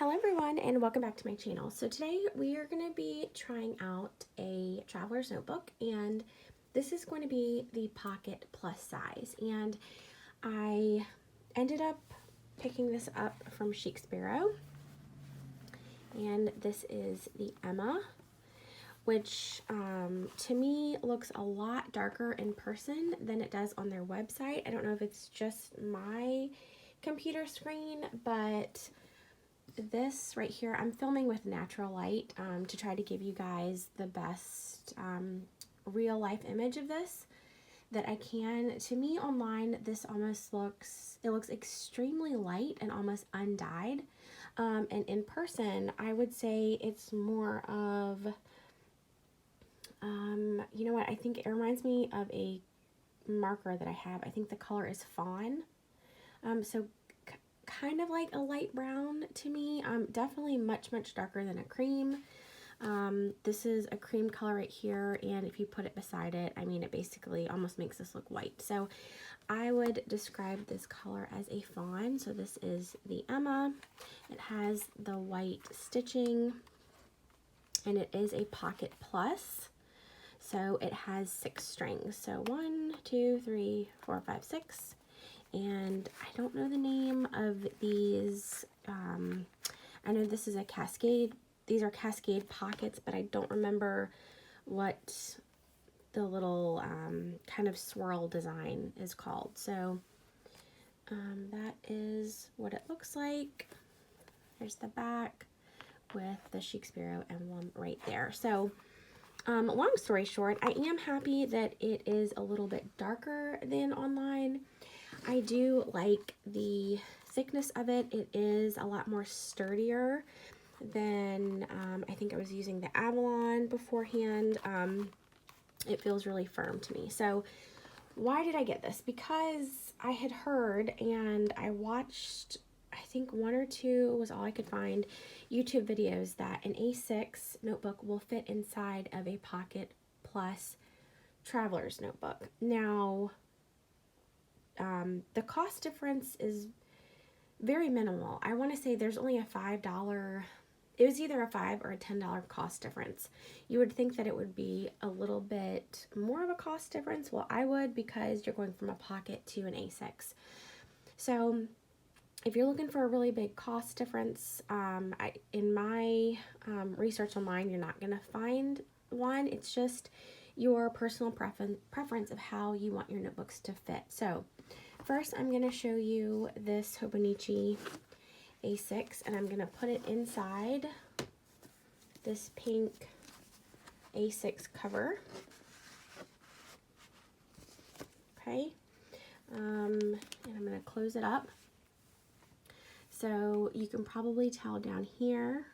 Hello everyone and welcome back to my channel. So today we are going to be trying out a traveler's notebook, and this is going to be the Pocket Plus size, and I ended up picking this up from Chic Sparrow, and this is the Emma, which to me looks a lot darker in person than it does on their website. I don't know if it's just my computer screen, but this right here, I'm filming with natural light to try to give you guys the best real life image of this that I can. To me online, this almost looks extremely light and almost undyed. And in person, I would say it's more of, you know what, I think it reminds me of a marker that I have. I think the color is fawn. So kind of like a light brown to me. Definitely much darker than a cream. This is a cream color right here, and if you put it beside it, I mean, it basically almost makes this look white. So I would describe this color as a fawn. So this is the Emma. It has the white stitching, and it is a Pocket Plus. So it has 6 strings. So 1, 2, 3, 4, 5, 6. And I don't know the name of these. I know this is a cascade. These are cascade pockets, but I don't remember what the little kind of swirl design is called. So that is what it looks like. There's the back with the Chic Sparrow emblem right there. So long story short, I am happy that it is a little bit darker than online. I do like the thickness of it. It is a lot more sturdier than I think I was using the Avalon beforehand. It feels really firm to me. So why did I get this? Because I had heard and I watched, I think 1 or 2 was all I could find, YouTube videos that an A6 notebook will fit inside of a Pocket Plus traveler's notebook. Now, the cost difference is very minimal. I want to say there's only a $5, it was either a $5 or a $10 cost difference. You would think that it would be a little bit more of a cost difference. Well, I would, because you're going from a Pocket to an A6. So if you're looking for a really big cost difference, in my research online, you're not going to find one. It's just your personal preference of how you want your notebooks to fit. So first, I'm going to show you this Hobonichi A6, and I'm going to put it inside this pink A6 cover. Okay, and I'm going to close it up. So you can probably tell down here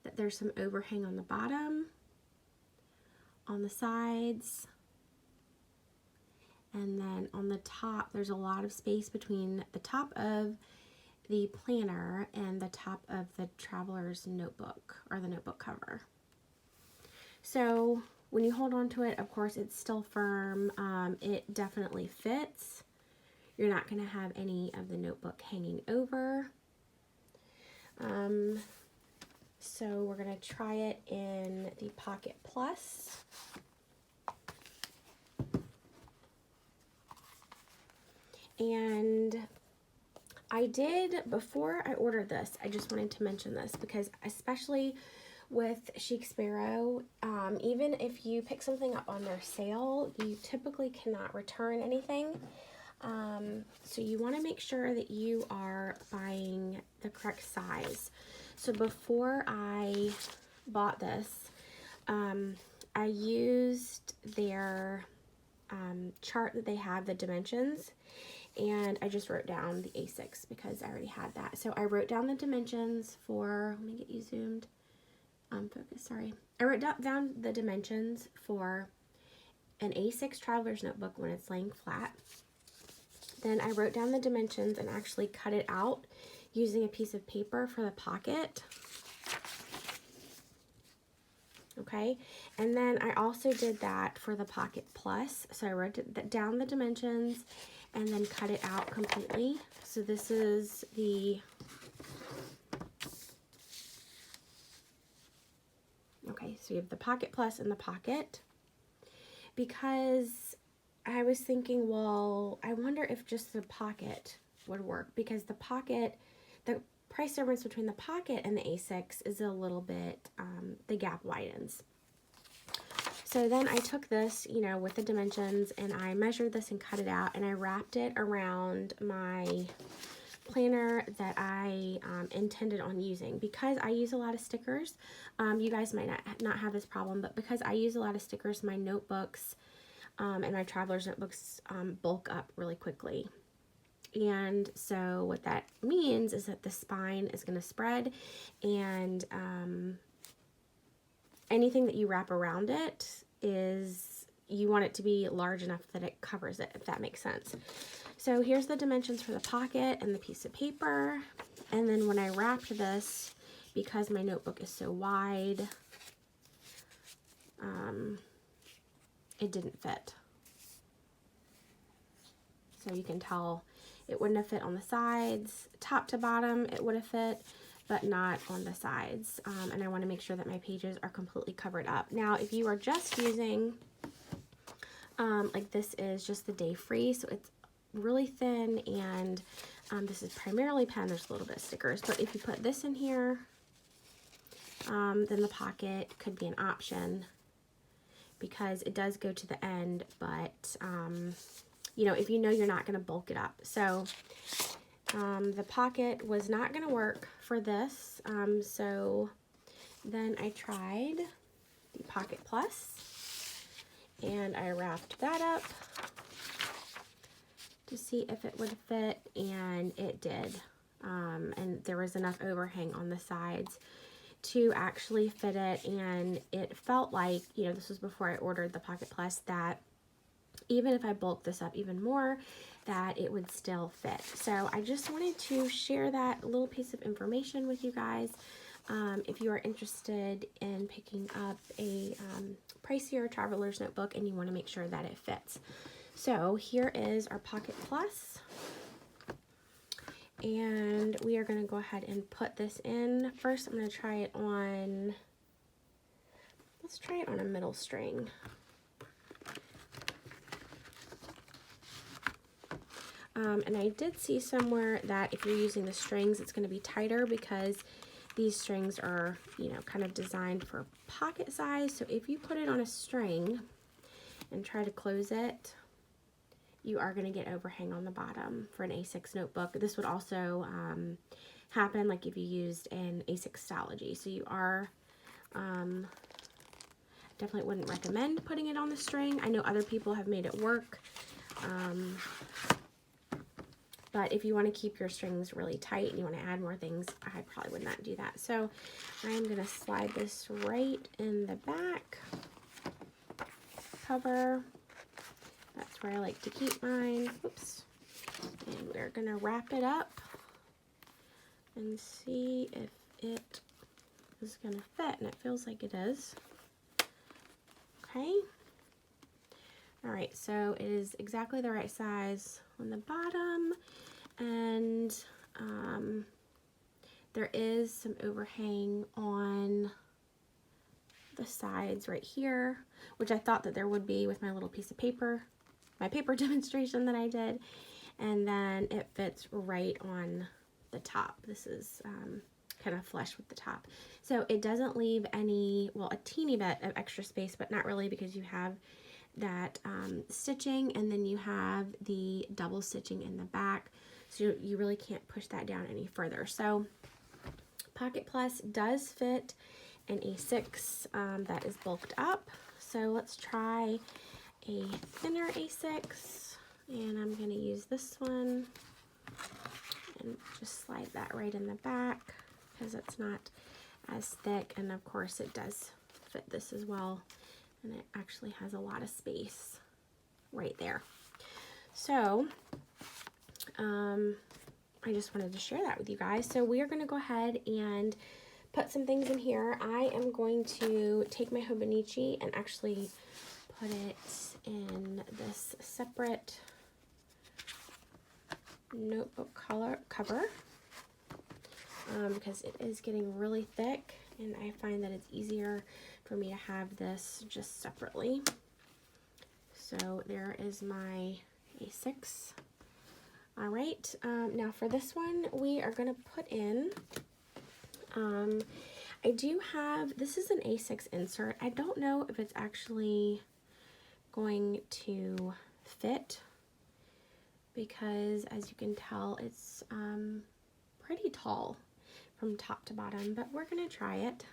that there's some overhang on the bottom, on the sides, and then on the top there's a lot of space between the top of the planner and the top of the traveler's notebook, or the notebook cover. So when you hold on to it, of course it's still firm. It definitely fits. You're not going to have any of the notebook hanging over. So we're going to try it in the Pocket Plus. And I did, before I ordered this, I just wanted to mention this because especially with Chic Sparrow, even if you pick something up on their sale, you typically cannot return anything. So you want to make sure that you are buying the correct size. So before I bought this, I used their chart that they have, the dimensions, and I just wrote down the A6 because I already had that. So I wrote down the dimensions for, let me get you zoomed, focus, sorry. I wrote down the dimensions for an A6 traveler's notebook when it's laying flat. Then I wrote down the dimensions and actually cut it out using a piece of paper for the pocket. Okay, and then I also did that for the Pocket Plus. So I wrote down the dimensions and then cut it out completely. So this is the So you have the Pocket Plus and the Pocket, because I was thinking, well, I wonder if just the Pocket would work, because the Pocket, the price difference between the Pocket and the A6 is a little bit, the gap widens. So then I took this, you know, with the dimensions, and I measured this and cut it out, and I wrapped it around my planner that I intended on using. Because I use a lot of stickers, you guys might not have this problem, but because I use a lot of stickers, my notebooks and my traveler's notebooks bulk up really quickly. And so what that means is that the spine is going to spread, and anything that you wrap around it is, you want it to be large enough that it covers it, if that makes sense. So here's the dimensions for the Pocket and the piece of paper. And then when I wrapped this, because my notebook is so wide, it didn't fit. So you can tell it wouldn't have fit on the sides. Top to bottom, it would have fit, but not on the sides. And I want to make sure that my pages are completely covered up. Now, if you are just using, like this is just the Day Free, so it's really thin, and this is primarily pen. There's a little bit of stickers, but if you put this in here, then the Pocket could be an option, because it does go to the end, but you know, if you know you're not going to bulk it up. So the Pocket was not going to work for this, so then I tried the Pocket Plus, and I wrapped that up to see if it would fit, and it did. And there was enough overhang on the sides to actually fit it, and it felt like, you know, this was before I ordered the Pocket Plus, that even if I bulked this up even more, that it would still fit. So I just wanted to share that little piece of information with you guys. If you are interested in picking up a pricier traveler's notebook and you want to make sure that it fits. So here is our Pocket Plus, and we are going to go ahead and put this in. First, I'm going to try it on, let's try it on a middle string. And I did see somewhere that if you're using the strings, it's going to be tighter, because these strings are, you know, kind of designed for pocket size. So if you put it on a string and try to close it, you are going to get overhang on the bottom for an A6 notebook. This would also happen like if you used an A6 Stalogy. So you are, definitely wouldn't recommend putting it on the string. I know other people have made it work. But if you want to keep your strings really tight and you want to add more things, I probably would not do that. So I'm going to slide this right in the back cover. That's where I like to keep mine. Oops. And we're going to wrap it up and see if it is going to fit. And it feels like it is. Okay. All right, so it is exactly the right size on the bottom, and there is some overhang on the sides right here, which I thought that there would be with my little piece of paper, my paper demonstration that I did, and then it fits right on the top. This is kind of flush with the top. So it doesn't leave any, well, a teeny bit of extra space, but not really, because you have that stitching, and then you have the double stitching in the back, so you really can't push that down any further. So Pocket Plus does fit an A6 that is bulked up. So let's try a thinner A6, and I'm going to use this one and just slide that right in the back, because it's not as thick, and of course it does fit this as well. And it actually has a lot of space right there. So I just wanted to share that with you guys. So we are going to go ahead and put some things in here. I am going to take my Hobonichi and actually put it in this separate notebook cover. because it is getting really thick, and I find that it's easier for me to have this just separately. So there is my A6. All right, now for this one, we are going to put in, I do have, this is an A6 insert. I don't know if it's actually going to fit, because as you can tell, it's pretty tall from top to bottom, but we're going to try it.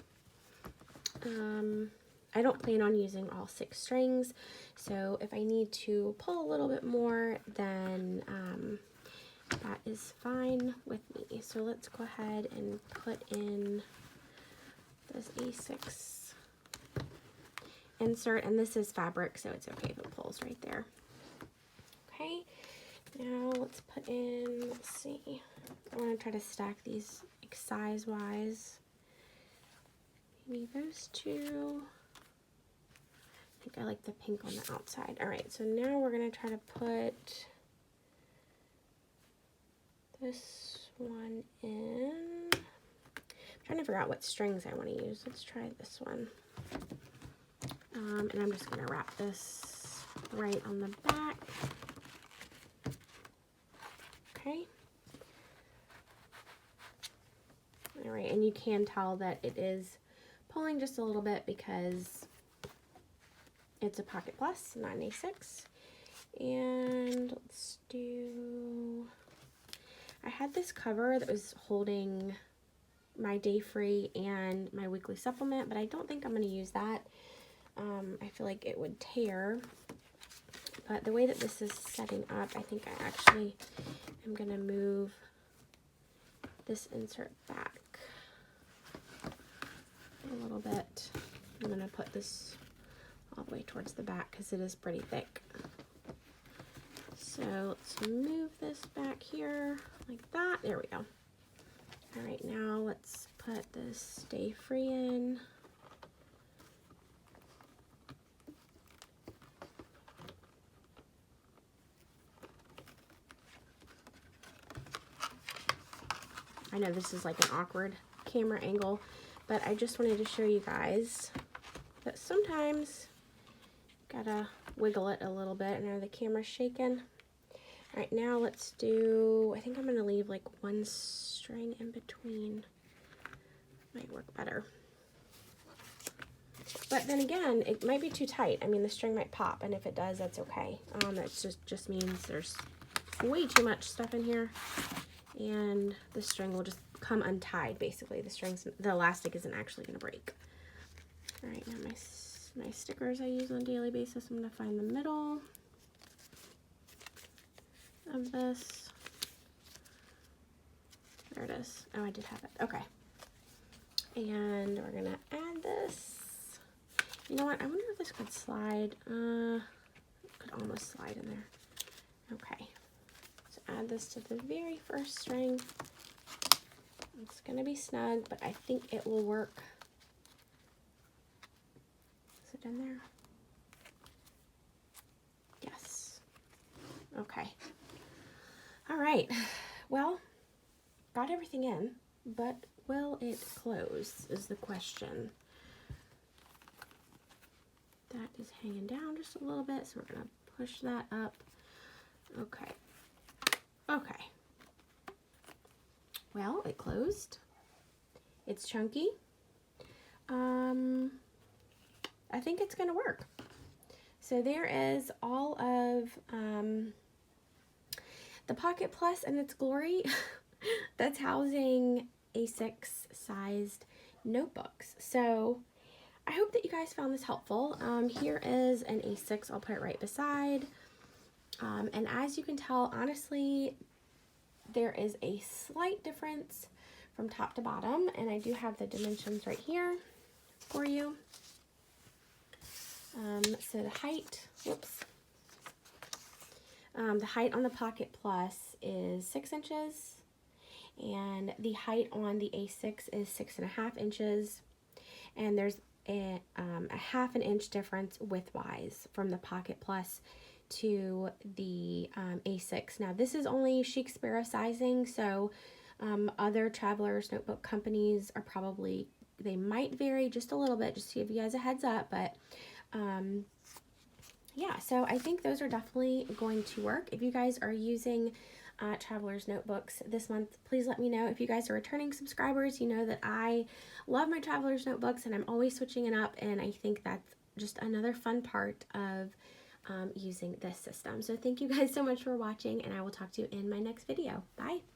I don't plan on using all 6 strings, so if I need to pull a little bit more, then that is fine with me. So let's go ahead and put in this A6 insert, and this is fabric, so it's okay if it pulls right there. Okay, now let's put in, let's see, I want to try to stack these like size-wise. Maybe those 2. I think I like the pink on the outside. All right, so now we're going to try to put this one in. I'm trying to figure out what strings I want to use. Let's try this one. And I'm just going to wrap this right on the back. Okay. All right, and you can tell that it is pulling just a little bit because it's a Pocket Plus, not an A6. And let's do, I had this cover that was holding my Day Free and my weekly supplement, but I don't think I'm going to use that. I feel like it would tear, but the way that this is setting up, I think I actually am going to move this insert back a little bit. I'm going to put this all the way towards the back because it is pretty thick. So let's move this back here like that. There we go. All right, now let's put this Stay Free in. I know this is like an awkward camera angle, but I just wanted to show you guys that sometimes gotta wiggle it a little bit. I know the camera's shaking. All right, now let's do, I think I'm gonna leave like 1 string in between. Might work better. But then again, it might be too tight. I mean, the string might pop, and if it does, that's okay. That just means there's way too much stuff in here, and the string will just come untied, basically. The elastic isn't actually gonna break. All right, now my stickers I use on a daily basis, I'm gonna find the middle of this. There it is. Oh, I did have it. Okay. And we're gonna add this. You know what? I wonder if this could slide. It could almost slide in there. Okay. So add this to the very first string. It's gonna be snug, but I think it will work. Is it in there? Yes. Okay. All right. Well, got everything in, but will it close is the question. That is hanging down just a little bit, so we're gonna push that up. Okay. Okay. Well, it closed. It's chunky. I think it's gonna work. So there is all of the Pocket Plus in its glory. That's housing A6 sized notebooks. So I hope that you guys found this helpful. Here is an A6. I'll put it right beside. And as you can tell, honestly, there is a slight difference from top to bottom, and I do have the dimensions right here for you. So the height, whoops. The height on the Pocket Plus is 6 inches, and the height on the A6 is 6.5 inches, and there's a 1/2 inch difference width-wise from the Pocket Plus to the A6. Now this is only Chic Sparrow sizing, so Other Traveler's Notebook companies are probably, they might vary just a little bit, just to give you guys a heads up, but yeah, so I think those are definitely going to work. If you guys are using Traveler's Notebooks this month, please let me know. If you guys are returning subscribers, you know that I love my Traveler's Notebooks and I'm always switching it up, and I think that's just another fun part of using this system. So thank you guys so much for watching, and I will talk to you in my next video. Bye!